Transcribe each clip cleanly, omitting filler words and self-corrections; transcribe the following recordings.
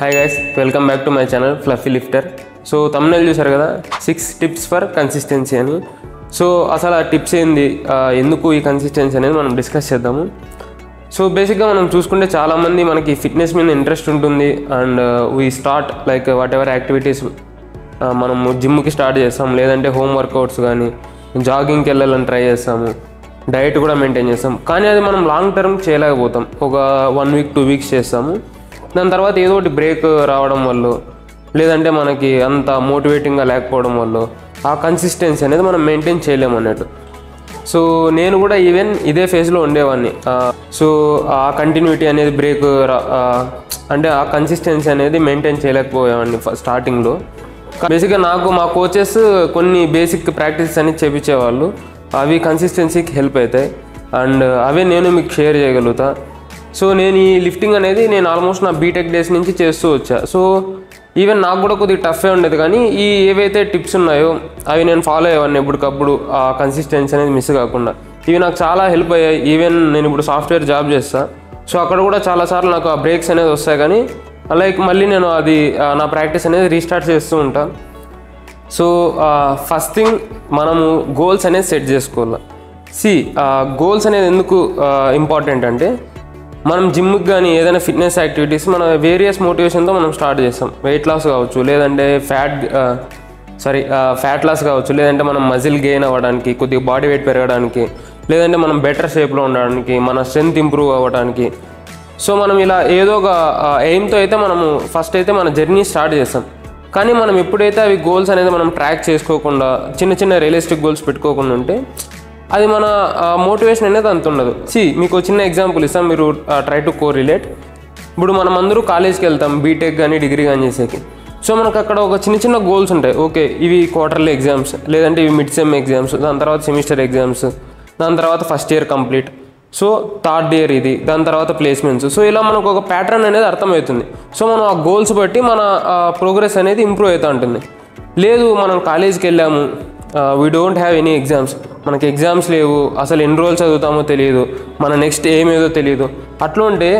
Hi guys, welcome back to my channel Fluffy Lifter. So thumbnail చూసారు కదా 6 tips for consistency అని. So అసలు ఆ టిప్స్ ఏంది, ఎందుకు ఈ కన్సిస్టెన్సీ అనేది మనం డిస్కస్ చేద్దాము. సో బేసిక్గా మనం చూసుకుంటే చాలామంది మనకి ఫిట్నెస్ మీద ఇంట్రెస్ట్ ఉంటుంది and we start like what ever activities మనము జిమ్కి స్టార్ట్ చేస్తాం, లేదంటే హోమ్ వర్కౌట్స్ కానీ జాగింగ్కి వెళ్ళాలని ట్రై చేస్తాము, డైట్ కూడా మెయింటైన్ చేస్తాం. కానీ అది మనం లాంగ్ టర్మ్ చేయలేకపోతాం. ఒక 1 week 2 weeks చేస్తాము, దాని తర్వాత ఏదో ఒకటి బ్రేక్ రావడం వల్ల లేదంటే మనకి అంత మోటివేటింగ్గా లేకపోవడం వల్ల ఆ కన్సిస్టెన్సీ అనేది మనం మెయింటైన్ చేయలేము అన్నట్టు. సో నేను కూడా ఈవెన్ ఇదే ఫేజ్లో ఉండేవాడిని. సో ఆ కంటిన్యూటీ అనేది బ్రేక్ అంటే ఆ కన్సిస్టెన్సీ అనేది మెయింటైన్ చేయలేకపోయేవాడిని స్టార్టింగ్లో. బేసిక్గా నాకు మా కోచెస్ కొన్ని బేసిక్ ప్రాక్టీస్ అనేది చేయించేవాళ్ళు, అవి కన్సిస్టెన్సీకి హెల్ప్ అవుతాయి అండ్ అవే నేను మీకు షేర్ చేయగలుగుతా. సో నేను ఈ లిఫ్టింగ్ అనేది నేను ఆల్మోస్ట్ నా బీటెక్ డేస్ నుంచి చేస్తూ వచ్చా. సో ఈవెన్ నాకు కూడా కొద్దిగా టఫే ఉండేది, కానీ ఈ ఏవైతే టిప్స్ ఉన్నాయో అవి నేను ఫాలో అయ్యేవాడిని ఎప్పటికప్పుడు, ఆ కన్సిస్టెన్సీ అనేది మిస్ కాకుండా. ఇవి నాకు చాలా హెల్ప్ అయ్యాయి. ఈవెన్ నేను ఇప్పుడు సాఫ్ట్వేర్ జాబ్ చేస్తాను, సో అక్కడ కూడా చాలాసార్లు నాకు ఆ బ్రేక్స్ అనేది వస్తాయి, కానీ లైక్ మళ్ళీ నేను అది నా ప్రాక్టీస్ అనేది రీస్టార్ట్ చేస్తూ ఉంటాను. సో ఫస్ట్ థింగ్ మనము గోల్స్ అనేది సెట్ చేసుకోవాలి. గోల్స్ అనేది ఎందుకు ఇంపార్టెంట్ అంటే, మనం జిమ్కి కానీ ఏదైనా ఫిట్నెస్ యాక్టివిటీస్ మన వేరియస్ మోటివేషన్తో మనం స్టార్ట్ చేస్తాం. వెయిట్ లాస్ కావచ్చు, లేదంటే ఫ్యాట్ లాస్ కావచ్చు, లేదంటే మనం మజిల్ గెయిన్ అవ్వడానికి, కొద్దిగా బాడీ వెయిట్ పెరగడానికి, లేదంటే మనం బెటర్ షేప్లో ఉండడానికి, మన స్ట్రెంత్ ఇంప్రూవ్ అవ్వడానికి. సో మనం ఇలా ఏదో ఒక ఎయిమ్తో అయితే మనము ఫస్ట్ అయితే మన జర్నీ స్టార్ట్ చేస్తాం. కానీ మనం ఎప్పుడైతే అవి గోల్స్ అనేది మనం ట్రాక్ చేసుకోకుండా చిన్న చిన్న రియలిస్టిక్ గోల్స్ పెట్టుకోకుండా ఉంటే అది మన మోటివేషన్ అనేది అంత ఉండదు. మీకు చిన్న ఎగ్జాంపుల్ ఇస్తాం, మీరు ట్రై టు కోరిలేట్. ఇప్పుడు మనం అందరూ కాలేజ్కి వెళ్తాం, బీటెక్ కానీ డిగ్రీ కానీ చేసేకి. సో మనకు అక్కడ ఒక చిన్న చిన్న గోల్స్ ఉంటాయి. ఓకే, ఇవి క్వార్టర్లీ ఎగ్జామ్స్, లేదంటే ఇవి మిడ్ సెమ్ ఎగ్జామ్స్, దాని తర్వాత సెమిస్టర్ ఎగ్జామ్స్, దాని తర్వాత first year complete, so third year ఇది, దాని తర్వాత ప్లేస్మెంట్స్. సో ఇలా మనకు ఒక ప్యాటర్న్ అనేది అర్థమవుతుంది. సో మనం ఆ గోల్స్ బట్టి మన ప్రోగ్రెస్ అనేది ఇంప్రూవ్ అవుతూ ఉంటుంది. లేదు మనం కాలేజ్కి వెళ్ళాము, we don't have any exams, మనకి ఎగ్జామ్స్ లేవు, అసలు ఎన్ని రోజులు చదువుతామో తెలియదు, మన నెక్స్ట్ ఏమేదో తెలియదు, అట్లా ఉంటే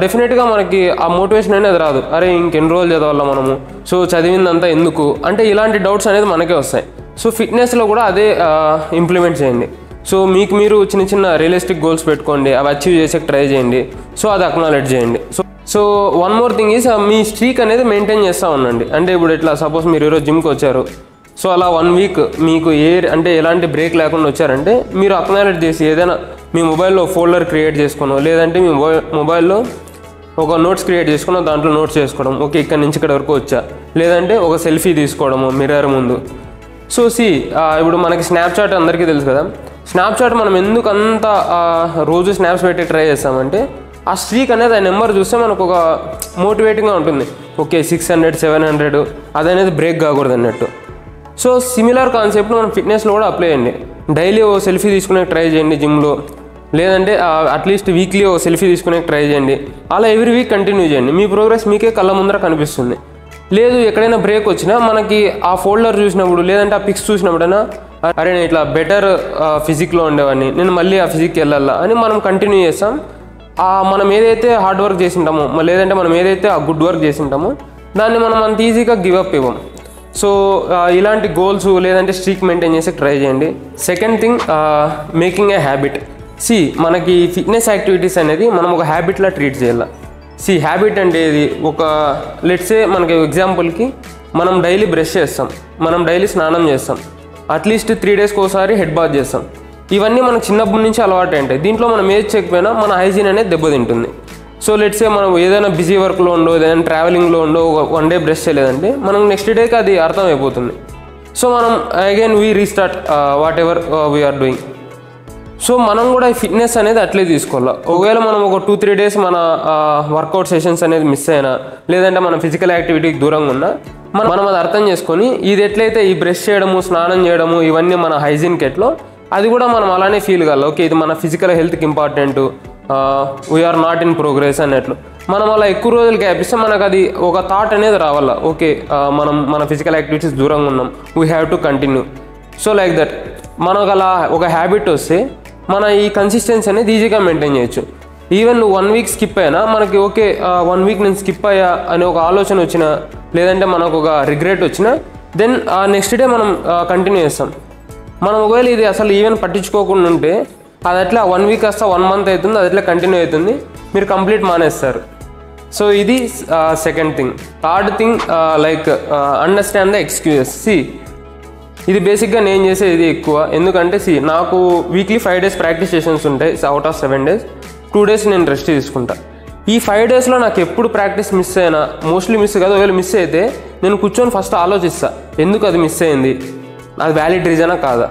డెఫినెట్గా మనకి ఆ మోటివేషన్ అనేది రాదు. అరే ఇంకెన్ని రోజులు చదవాలా మనము, సో చదివిందంతా ఎందుకు అంటే ఇలాంటి డౌట్స్ అనేది మనకే వస్తాయి. సో ఫిట్నెస్లో కూడా అదే ఇంప్లిమెంట్ చేయండి. సో మీకు మీరు చిన్న చిన్న రియలిస్టిక్ గోల్స్ పెట్టుకోండి, అవి అచీవ్ చేసేకి ట్రై చేయండి. సో అది అక్నాలెడ్జ్ చేయండి. So one more thing is, me streak అనేది మెయింటైన్ చేస్తూ ఉండండి. అంటే ఇప్పుడు ఇట్లా సపోజ్ మీరు ఈరోజు జిమ్కి వచ్చారు, సో అలా 1 week మీకు అంటే ఎలాంటి బ్రేక్ లేకుండా వచ్చారంటే మీరు అక్నాలెడ్జ్ చేసి ఏదైనా మీ మొబైల్లో ఫోల్డర్ క్రియేట్ చేసుకోనో, లేదంటే మీ మొబైల్లో ఒక నోట్స్ క్రియేట్ చేసుకుని దాంట్లో నోట్స్ చేసుకోవడం, ఓకే ఇక్కడ నుంచి ఇక్కడ వరకు వచ్చా, లేదంటే ఒక సెల్ఫీ తీసుకోవడము మిర్రర్ ముందు. సో ఇప్పుడు మనకి స్నాప్చాట్ అందరికీ తెలుసు కదా. స్నాప్చాట్ మనం ఎందుకు అంత రోజు స్నాప్స్ పెట్టి ట్రై చేస్తామంటే, ఆ స్ట్రీక్ అనేది ఆ నెంబర్ చూస్తే మనకు ఒక మోటివేటింగ్గా ఉంటుంది. ఓకే 600 700 అదనేది బ్రేక్ కాకూడదు అన్నట్టు. సో సిమిలర్ కాన్సెప్ట్ మనం ఫిట్నెస్లో కూడా అప్లై చేయండి. డైలీ ఓ సెల్ఫీ తీసుకునే ట్రై చేయండి జిమ్లో, లేదంటే అట్లీస్ట్ వీక్లీ ఓ సెల్ఫీ తీసుకునే ట్రై చేయండి. అలా ఎవ్రీ వీక్ కంటిన్యూ చేయండి. మీ ప్రోగ్రెస్ మీకే కళ్ళ ముందర కనిపిస్తుంది. లేదు ఎక్కడైనా బ్రేక్ వచ్చినా మనకి ఆ ఫోల్డర్ చూసినప్పుడు, లేదంటే ఆ పిక్స్ చూసినప్పుడైనా అరే నేను ఇట్లా బెటర్ ఫిజిక్లో ఉండేవాడిని, నేను మళ్ళీ ఆ ఫిజిక్కి వెళ్ళాలా అని మనం కంటిన్యూ చేస్తాం. మనం ఏదైతే హార్డ్ వర్క్ చేసింటామో, లేదంటే మనం ఏదైతే ఆ గుడ్ వర్క్ చేసింటామో దాన్ని మనం అంత ఈజీగా గివప్ ఇవ్వం. సో ఇలాంటి గోల్స్ లేదంటే స్ట్రీక్ మెయింటైన్ చేసి ట్రై చేయండి. Second thing, making a habit. మనకి ఫిట్నెస్ యాక్టివిటీస్ అనేది మనం ఒక హ్యాబిట్లా ట్రీట్ చేయాలి. హ్యాబిట్ అంటే ఇది ఒక లెట్సే మనకి ఎగ్జాంపుల్కి మనం డైలీ బ్రష్ చేస్తాం, మనం డైలీ స్నానం చేస్తాం, అట్లీస్ట్ 3 daysకి ఒకసారి హెడ్ బాత్ చేస్తాం. ఇవన్నీ మనకు చిన్నప్పటి నుంచి అలవాటు ఉంటాయి. దీంట్లో మనం ఏది చేయకపోయినా మన హైజీన్ అనేది దెబ్బతింటుంది. సో లెట్సే మనం ఏదైనా బిజీ వర్క్లో ఉండో, ఏదైనా ట్రావెలింగ్లో ఉండో 1 day బ్రష్ చేయలేదంటే మనం నెక్స్ట్ డేకి అది అర్థమైపోతుంది. సో మనం again we restart whatever we're doing. So మనం కూడా ఈ ఫిట్నెస్ అనేది అట్లే తీసుకోవాలి. ఒకవేళ మనం ఒక 2-3 days మన వర్కౌట్ సెషన్స్ అనేది మిస్ అయినా, లేదంటే మన ఫిజికల్ యాక్టివిటీకి దూరంగా ఉన్నా మనం అది అర్థం చేసుకొని ఇది ఎట్లయితే ఈ బ్రష్ చేయడము, స్నానం చేయడము ఇవన్నీ మన హైజీన్కి ఎట్లో అది కూడా మనం అలానే ఫీల్ కావాలి. ఓకే ఇది మన ఫిజికల్ హెల్త్కి important, we're not in progress అన్నట్లు మనం అలా ఎక్కువ రోజులు గ్యాప్ ఇస్తే మనకు అది ఒక థాట్ అనేది రావాలా. ఓకే మనం మన ఫిజికల్ యాక్టివిటీస్ దూరంగా ఉన్నాం, we have to continue. So like that మనకు అలా ఒక హ్యాబిట్ వస్తే మన ఈ కన్సిస్టెన్సీ అనేది ఈజీగా మెయింటైన్ చేయొచ్చు. ఈవెన్ నువ్వు 1 వీక్ స్కిప్ అయినా మనకి ఓకే 1 వీక్ నేను స్కిప్ అయ్యా అనే ఒక ఆలోచన వచ్చినా, లేదంటే మనకు ఒక రిగ్రెట్ వచ్చినా, దెన్ నెక్స్ట్ డే మనం కంటిన్యూ చేస్తాం. మనం ఒకవేళ ఇది అసలు ఈవెన్ పట్టించుకోకుండా ఉంటే అది అట్లా 1 వీక్ కాస్త 1 మంత్ అవుతుంది, అది అట్లా కంటిన్యూ అవుతుంది, మీరు కంప్లీట్ మానేస్తారు. సో ఇది second thing. Third thing like understand the excuses. ఇది బేసిక్గా నేను చేసేది ఇది ఎక్కువ. ఎందుకంటే నాకు వీక్లీ 5 days ప్రాక్టీస్ సెషన్స్ ఉంటాయి. అవుట్ ఆఫ్ 7 days 2 days నేను రెస్ట్ తీసుకుంటా. ఈ 5 daysలో నాకు ఎప్పుడు ప్రాక్టీస్ మిస్ అయినా, మోస్ట్లీ మిస్ కాదు, ఒకవేళ మిస్ అయితే నేను కూర్చొని ఫస్ట్ ఆలోచిస్తా ఎందుకు అది మిస్ అయింది, అది వ్యాలిడ్ రీజనా కాదా.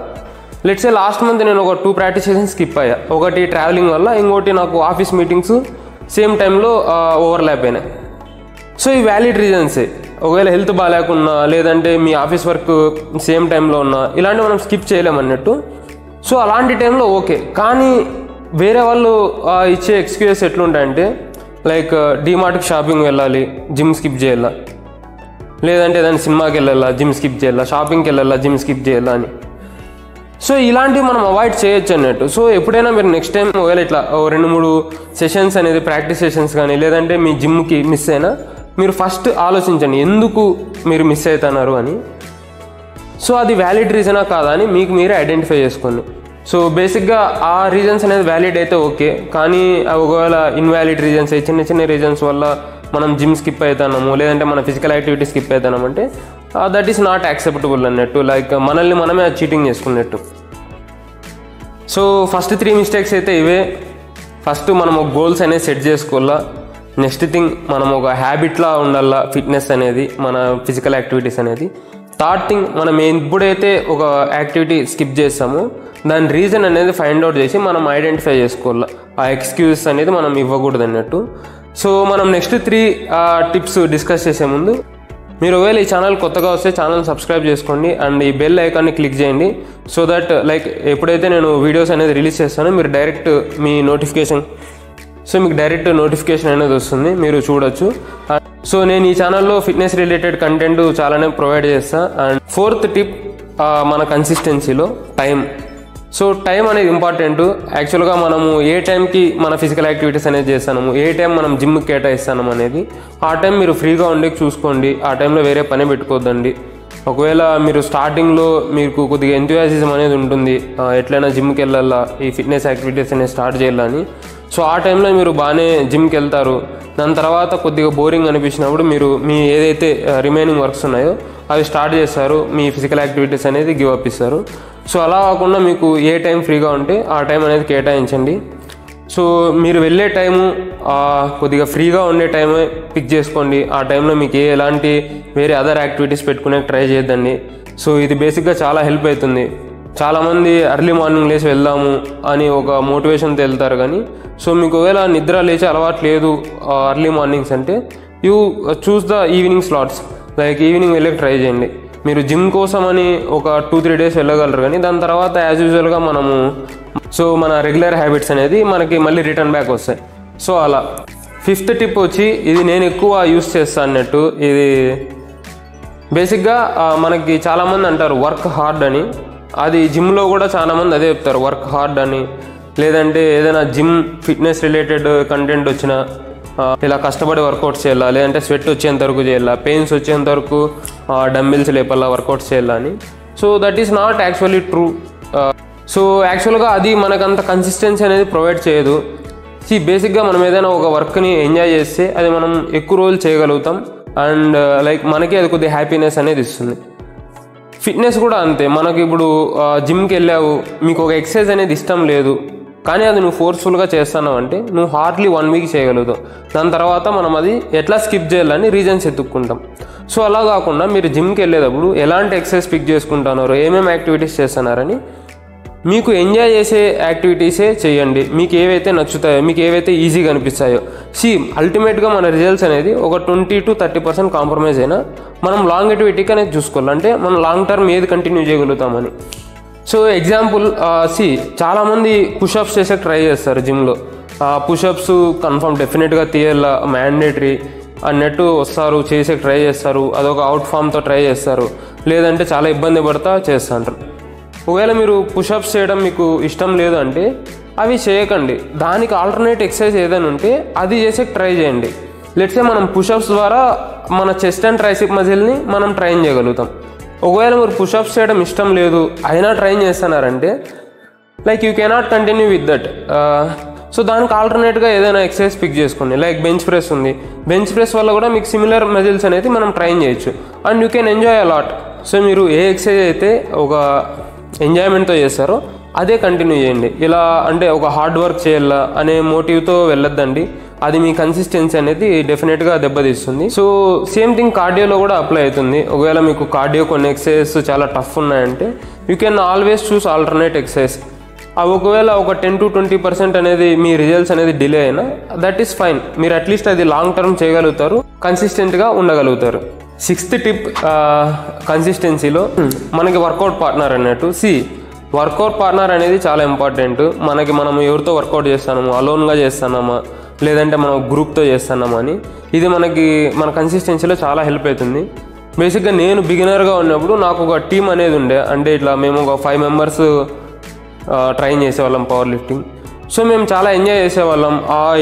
లెట్స్ సే లాస్ట్ మంత్ నేను ఒక 2 ప్రాక్టీస్ సెషన్స్ స్కిప్ అయ్యా. ఒకటి ట్రావెలింగ్ వల్ల, ఇంకోటి నాకు ఆఫీస్ మీటింగ్స్ సేమ్ టైంలో ఓవర్లాప్ అయినాయి. సో ఈ వ్యాలిడ్ రీజన్సే. ఒకవేళ హెల్త్ బాగాలేకున్నా, లేదంటే మీ ఆఫీస్ వర్క్ సేమ్ టైంలో ఉన్నా, ఇలాంటివి మనం స్కిప్ చేయలేమన్నట్టు. సో అలాంటి టైంలో ఓకే. కానీ వేరే వాళ్ళు ఇచ్చే ఎక్స్క్యూజెస్ ఎట్లుంటాయంటే లైక్ డీమార్ట్కి షాపింగ్ వెళ్ళాలి, జిమ్ స్కిప్ చేయాలా, లేదంటే ఏదైనా సినిమాకి వెళ్ళాలా, జిమ్ స్కిప్ చేయాలా, షాపింగ్కి వెళ్ళాలా, జిమ్ స్కిప్ చేయాలా అని. సో ఇలాంటివి మనం అవాయిడ్ చేయొచ్చు అన్నట్టు. సో ఎప్పుడైనా మీరు నెక్స్ట్ టైం ఒకవేళ ఇట్లా 2-3 సెషన్స్ అనేది ప్రాక్టీస్ సెషన్స్ కానీ, లేదంటే మీ జిమ్కి మిస్ అయినా, మీరు ఫస్ట్ ఆలోచించండి ఎందుకు మీరు మిస్ అవుతున్నారు అని. సో అది వ్యాలిడ్ రీజనా కాదా అని మీకు మీరే ఐడెంటిఫై చేసుకోండి. సో బేసిక్గా ఆ రీజన్స్ అనేది వ్యాలిడ్ అయితే ఓకే. కానీ ఒకవేళ ఇన్వాలిడ్ రీజన్స్, చిన్న చిన్న రీజన్స్ వల్ల మనం జిమ్ స్కిప్ అవుతున్నాము, లేదంటే మన ఫిజికల్ యాక్టివిటీ స్కిప్ అవుతున్నామంటే దట్ ఈస్ నాట్ యాక్సెప్టబుల్ అన్నట్టు. లైక్ మనల్ని మనమే చీటింగ్ చేసుకున్నట్టు. సో ఫస్ట్ 3 మిస్టేక్స్ అయితే ఇవే. ఫస్ట్ మనం ఒక గోల్స్ అనేది సెట్ చేసుకోవాలా. నెక్స్ట్ థింగ్ మనం ఒక హ్యాబిట్లా ఉండాలా ఫిట్నెస్ అనేది, మన ఫిజికల్ యాక్టివిటీస్ అనేది. థర్డ్ థింగ్ మనం ఎప్పుడైతే ఒక యాక్టివిటీ స్కిప్ చేస్తామో దాని రీజన్ అనేది ఫైండ్ అవుట్ చేసి మనం ఐడెంటిఫై చేసుకోవాలి. ఆ ఎక్స్క్యూజెస్ అనేది మనం ఇవ్వకూడదు అన్నట్టు. సో మనం నెక్స్ట్ 3 టిప్స్ డిస్కస్ చేసే ముందు మీరు ఒకవేళ ఈ ఛానల్ కొత్తగా వస్తే ఛానల్ సబ్స్క్రైబ్ చేసుకోండి అండ్ ఈ బెల్ ఐకాన్ని క్లిక్ చేయండి. సో దట్ లైక్ ఎప్పుడైతే నేను వీడియోస్ అనేది రిలీజ్ చేస్తానో మీరు డైరెక్ట్ మీకు డైరెక్ట్ నోటిఫికేషన్ అనేది వస్తుంది, మీరు చూడొచ్చు. సో నేను ఈ ఛానల్లో ఫిట్నెస్ రిలేటెడ్ కంటెంట్ చాలానే ప్రొవైడ్ చేస్తాను. అండ్ 4th టిప్ మన కన్సిస్టెన్సీలో టైం. సో టైం అనేది ఇంపార్టెంట్. యాక్చువల్గా మనము ఏ టైంకి మన ఫిజికల్ యాక్టివిటీస్ అనేది చేస్తాము, ఏ టైం మనం జిమ్కి కేటాయిస్తాము అనేది ఆ టైం మీరు ఫ్రీగా ఉండే చూసుకోండి. ఆ టైంలో వేరే పని పెట్టుకోవద్దండి. ఒకవేళ మీరు స్టార్టింగ్లో మీకు కొద్దిగా ఎంథూసియాజం అనేది ఉంటుంది, ఎట్లయినా జిమ్కి వెళ్ళాలా, ఈ ఫిట్నెస్ యాక్టివిటీస్ అనేది స్టార్ట్ చేయాలని. సో ఆ టైంలో మీరు బాగానే జిమ్కి వెళ్తారు. దాని తర్వాత కొద్దిగా బోరింగ్ అనిపించినప్పుడు మీరు మీ ఏదైతే రిమైనింగ్ వర్క్స్ ఉన్నాయో అవి స్టార్ట్ చేస్తారు, మీ ఫిజికల్ యాక్టివిటీస్ అనేది గివ్ అప్ ఇస్తారు. సో అలా కాకుండా మీకు ఏ టైం ఫ్రీగా ఉంటే ఆ టైం అనేది కేటాయించండి. సో మీరు వెళ్ళే టైము కొద్దిగా ఫ్రీగా ఉండే టైమే పిక్ చేసుకోండి. ఆ టైంలో మీకు ఎలాంటి వేరే అదర్ యాక్టివిటీస్ పెట్టుకునే ట్రై చేయొద్దండి. సో ఇది బేసిక్గా చాలా హెల్ప్ అవుతుంది. చాలామంది ఎర్లీ మార్నింగ్ లేచి వెళ్దాము అని ఒక మోటివేషన్తో వెళ్తారు, కానీ సో మీకు ఒకవేళ నిద్ర లేచే అలవాటు లేదు ఎర్లీ మార్నింగ్స్ అంటే you choose the evening slots. Like evening వెళ్ళకి ట్రై చేయండి. మీరు జిమ్ కోసం అని ఒక 2-3 days వెళ్ళగలరు, కానీ దాని తర్వాత యాజ్ యూజువల్గా మన రెగ్యులర్ హ్యాబిట్స్ అనేది మనకి మళ్ళీ రిటర్న్ బ్యాక్ వస్తాయి. సో అలా 5th టిప్ వచ్చి ఇది నేను ఎక్కువ యూస్ చేస్తాను అన్నట్టు. ఇది బేసిక్గా మనకి చాలామంది అంటారు వర్క్ హార్డ్ అని. అది జిమ్లో కూడా చాలామంది అదే చెప్తారు, వర్క్ హార్డ్ అని. లేదంటే ఏదైనా జిమ్ ఫిట్నెస్ రిలేటెడ్ కంటెంట్ వచ్చినా ఇలా కష్టపడి వర్కౌట్స్ చేయాలా, లేదంటే స్వెట్ వచ్చేంత వరకు చేయాలా, పెయిన్స్ వచ్చేంత వరకు డంబిల్స్ లేపాలా, వర్కౌట్స్ చేయాలా అని. So that is not actually true. So యాక్చువల్గా అది మనకంత కన్సిస్టెన్సీ అనేది ప్రొవైడ్ చేయదు. బేసిక్గా మనం ఏదైనా ఒక వర్క్ని ఎంజాయ్ చేస్తే అది మనం ఎక్కువ రోజులు చేయగలుగుతాం అండ్ లైక్ మనకి అది కొద్దిగా హ్యాపీనెస్ అనేది ఇస్తుంది. ఫిట్నెస్ కూడా అంతే. మనకి ఇప్పుడు జిమ్కి వెళ్ళావు, మీకు ఒక ఎక్సర్సైజ్ అనేది ఇష్టం లేదు, కానీ అది నువ్వు ఫోర్స్ఫుల్గా చేస్తున్నావు అంటే నువ్వు హార్డ్లీ 1 week చేయగలుగుతావు. దాని తర్వాత మనం అది ఎట్లా స్కిప్ చేయాలని రీజన్స్ ఎత్తుక్కుంటాం. సో అలా కాకుండా మీరు జిమ్కి వెళ్ళేటప్పుడు ఎలాంటి ఎక్సర్సైజ్ పిక్ చేసుకుంటున్నారో, ఏమేమి యాక్టివిటీస్ చేస్తున్నారని మీకు ఎంజాయ్ చేసే యాక్టివిటీసే చేయండి. మీకు ఏవైతే నచ్చుతాయో, మీకు ఏవైతే ఈజీగా అనిపిస్తాయో. అల్టిమేట్గా మన రిజల్ట్స్ అనేది ఒక 20-30% కాంప్రమైజ్ అయినా మనం లాంగిటివిటీకి అనేది చూసుకోవాలి. అంటే మనం లాంగ్ టర్మ్ ఏది కంటిన్యూ చేయగలుగుతామని. సో ఎగ్జాంపుల్ చాలామంది పుషప్స్ చేసే ట్రై చేస్తారు జిమ్లో. పుషప్స్ కన్ఫర్మ్ డెఫినెట్గా తీయాల, మ్యాండేటరీ అన్నట్టు వస్తారు, చేసే ట్రై చేస్తారు, అదొక అవుట్ ఫామ్తో ట్రై చేస్తారు, లేదంటే చాలా ఇబ్బంది పడతా చేస్తుంటారు. ఒకవేళ మీరు పుషప్స్ చేయడం మీకు ఇష్టం లేదు అంటే అవి చేయకండి. దానికి ఆల్టర్నేట్ ఎక్సర్సైజ్ ఏదైనా ఉంటే అది చేసే ట్రై చేయండి. లెట్సే మనం పుషప్స్ ద్వారా మన చెస్ట్ అండ్ ట్రైసిప్ మజిల్ని మనం ట్రైన్ చేయగలుగుతాం. ఒకవేళ మీరు పుషప్స్ చేయడం ఇష్టం లేదు అయినా ట్రైన్ చేస్తున్నారంటే like you cannot continue with that. So దానికి ఆల్టర్నేట్గా ఏదైనా ఎక్సర్సైజ్ పిక్ చేసుకోండి. లైక్ బెంచ్ ప్రెస్ ఉంది. బెంచ్ ప్రెస్ వల్ల కూడా మీకు సిమిలర్ మజిల్స్ అనేది మనం ట్రైన్ చేయొచ్చు and you can enjoy a lot. So మీరు ఏ ఎక్సర్సైజ్ అయితే ఒక ఎంజాయ్మెంట్తో చేస్తారో అదే కంటిన్యూ చేయండి. ఇలా అంటే ఒక హార్డ్ వర్క్ చేయాలా అనే మోటివ్తో వెళ్ళొద్దండి. అది మీ కన్సిస్టెన్సీ అనేది డెఫినెట్గా దెబ్బతీస్తుంది. సో సేమ్ థింగ్ కార్డియోలో కూడా అప్లై అవుతుంది. ఒకవేళ మీకు కార్డియో కొన్ని ఎక్సర్సైజెస్ చాలా టఫ్ ఉన్నాయంటే you can always choose alternate exercise. అవి ఒకవేళ ఒక 10 to 20% అనేది మీ రిజల్ట్స్ అనేది డిలే అయినా దట్ ఈస్ ఫైన్. మీరు అట్లీస్ట్ అది లాంగ్ టర్మ్ చేయగలుగుతారు, కన్సిస్టెంట్గా ఉండగలుగుతారు. 6th టిప్ కన్సిస్టెన్సీలో మనకి వర్కౌట్ పార్ట్నర్ అన్నట్టు. వర్కౌట్ పార్ట్నర్ అనేది చాలా ఇంపార్టెంట్. మనం ఎవరితో వర్కౌట్ చేస్తున్నాము, అలోన్గా చేస్తున్నామా లేదంటే మనం గ్రూప్తో చేస్తున్నామా అని ఇది మన కన్సిస్టెన్సీలో చాలా హెల్ప్ అవుతుంది. బేసిక్గా నేను బిగినర్గా ఉన్నప్పుడు నాకు ఒక టీం అనేది ఉండే. అంటే ఇట్లా మేము ఒక 5 members ట్రైన్ చేసేవాళ్ళం పవర్ లిఫ్టింగ్. సో మేము చాలా ఎంజాయ్ చేసేవాళ్ళం.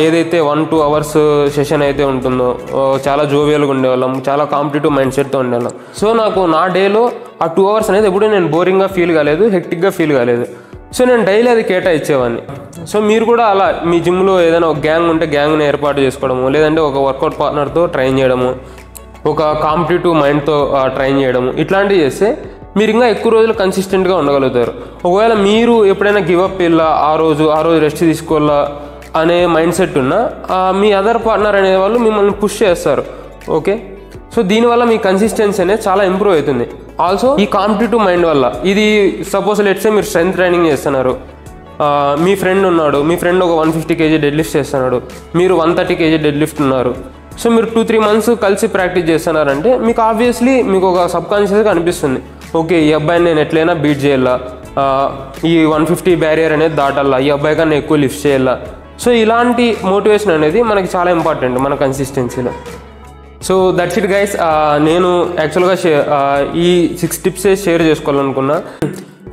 ఏదైతే 1-2 hours సెషన్ అయితే ఉంటుందో చాలా జోవియల్గా ఉండేవాళ్ళం, చాలా కాంపిటేటివ్ మైండ్ సెట్తో ఉండేవాళ్ళం. సో నాకు నా డేలో ఆ 2 hours అనేది ఎప్పుడూ నేను బోరింగ్గా ఫీల్ కాలేదు, హెక్టిక్గా ఫీల్ కాలేదు. సో నేను డైలీ అది కేటాయించేవాడిని. సో మీరు కూడా అలా మీ జిమ్లో ఏదైనా ఒక గ్యాంగ్ ఉంటే గ్యాంగ్ని ఏర్పాటు చేసుకోవడము, లేదంటే ఒక వర్కౌట్ పార్ట్నర్తో ట్రైన్ చేయడము, ఒక కాంపిటేటివ్ మైండ్తో ట్రైన్ చేయడము, ఇట్లాంటివి చేస్తే మీరు ఇంకా ఎక్కువ రోజులు కన్సిస్టెంట్గా ఉండగలుగుతారు. ఒకవేళ మీరు ఎప్పుడైనా గివప్ ఇలా ఆ రోజు రెస్ట్ తీసుకోవాలా అనే మైండ్ సెట్ ఉన్నా మీ అదర్ పార్ట్నర్ అనేవాళ్ళు మిమ్మల్ని పుష్ చేస్తారు. ఓకే, సో దీనివల్ల మీ కన్సిస్టెన్సీ అనేది చాలా ఇంప్రూవ్ అవుతుంది. ఆల్సో ఈ కాంపిటేటివ్ మైండ్ వల్ల ఇది సపోజ్ లెట్సే మీరు స్ట్రెంత్ ట్రైనింగ్ చేస్తున్నారు, మీ ఫ్రెండ్ ఉన్నాడు, మీ ఫ్రెండ్ ఒక 150 kg డెడ్ లిఫ్ట్ చేస్తున్నాడు, మీరు 130 kg డెడ్ లిఫ్ట్ ఉన్నారు. సో మీరు 2-3 months కలిసి ప్రాక్టీస్ చేస్తున్నారంటే మీకు ఆబ్వియస్లీ మీకు ఒక సబ్కాన్షియస్గా అనిపిస్తుంది, ఓకే ఈ అబ్బాయిని నేను ఎట్లయినా బీట్ చేయాలా, ఈ 150 బ్యారియర్ అనేది దాటాలా, ఈ అబ్బాయి కన్నా ఎక్కువ లిఫ్ట్ చేయాలా. సో ఇలాంటి మోటివేషన్ అనేది మనకి చాలా ఇంపార్టెంట్ మన కన్సిస్టెన్సీలో. So that's it guys. నేను యాక్చువల్గా ఈ 6 tips షేర్ చేసుకోవాలనుకున్నా.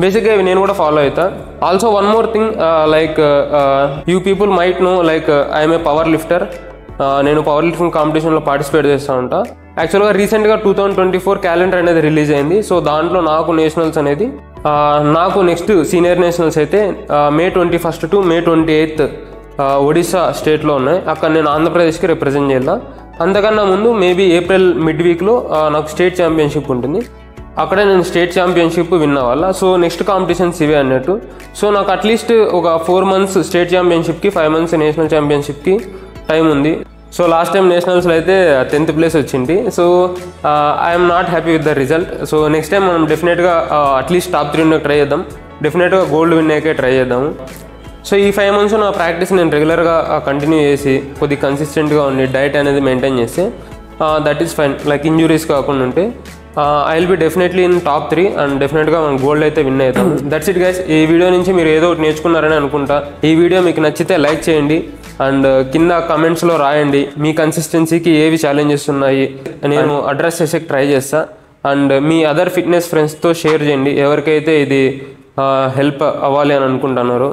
బేసిక్గా ఇవి నేను కూడా ఫాలో అవుతా. Also one more thing, like you people might know like I'm a power lifter. నేను పవర్ లిఫ్టింగ్ కాంపిటీషన్లో పార్టిసిపేట్ చేస్తూ ఉంటా. యాక్చువల్గా రీసెంట్గా 2024 క్యాలెండర్ అనేది రిలీజ్ అయింది. సో దాంట్లో నాకు నేషనల్స్ అనేది నాకు నెక్స్ట్ సీనియర్ నేషనల్స్ అయితే May 21st to May 28th Odisha స్టేట్లో ఉన్నాయి. అక్కడ నేను ఆంధ్రప్రదేశ్కి రిప్రజెంట్ చేయాలి. అంతకన్నా ముందు మేబీ April mid-weekలో నాకు స్టేట్ ఛాంపియన్షిప్ ఉంటుంది. అక్కడే నేను స్టేట్ ఛాంపియన్షిప్ విన్ అవ్వాలి. సో నెక్స్ట్ కాంపిటీషన్స్ ఇవే అన్నట్టు. సో నాకు అట్లీస్ట్ ఒక 4 months స్టేట్ ఛాంపియన్షిప్కి, 5 months నేషనల్ ఛాంపియన్షిప్కి టైం ఉంది. సో లాస్ట్ టైం నేషనల్స్లో అయితే 10th place వచ్చింది. So I'm not happy with the result. So next time మనం డెఫినెట్గా అట్లీస్ట్ టాప్ 3 ట్రై చేద్దాం. డెఫినెట్గా గోల్డ్ విన్ అయ్యే ట్రై చేద్దాము. సో ఈ 5 months నా ప్రాక్టీస్ నేను రెగ్యులర్గా కంటిన్యూ చేసి కొద్దిగా కన్సిస్టెంట్గా ఉండి డైట్ అనేది మెయింటైన్ చేస్తే that is fine. Like injuries కాకుండా ఉంటే I will be definitely in top 3 and డెఫినెట్గా మనం గోల్డ్ అయితే విన్ అవుతాం. That's it guys. ఈ వీడియో నుంచి మీరు ఏదో ఒకటి నేర్చుకున్నారని అనుకుంటా. ఈ వీడియో మీకు నచ్చితే లైక్ చేయండి అండ్ కింద కమెంట్స్లో రాయండి మీ కన్సిస్టెన్సీకి ఏవి ఛాలెంజెస్ ఉన్నాయి, నేను అడ్రస్ చేసే ట్రై చేస్తా. అండ్ మీ అదర్ ఫిట్నెస్ ఫ్రెండ్స్తో షేర్ చేయండి ఎవరికైతే ఇది హెల్ప్ అవ్వాలి అని అనుకుంటున్నారో.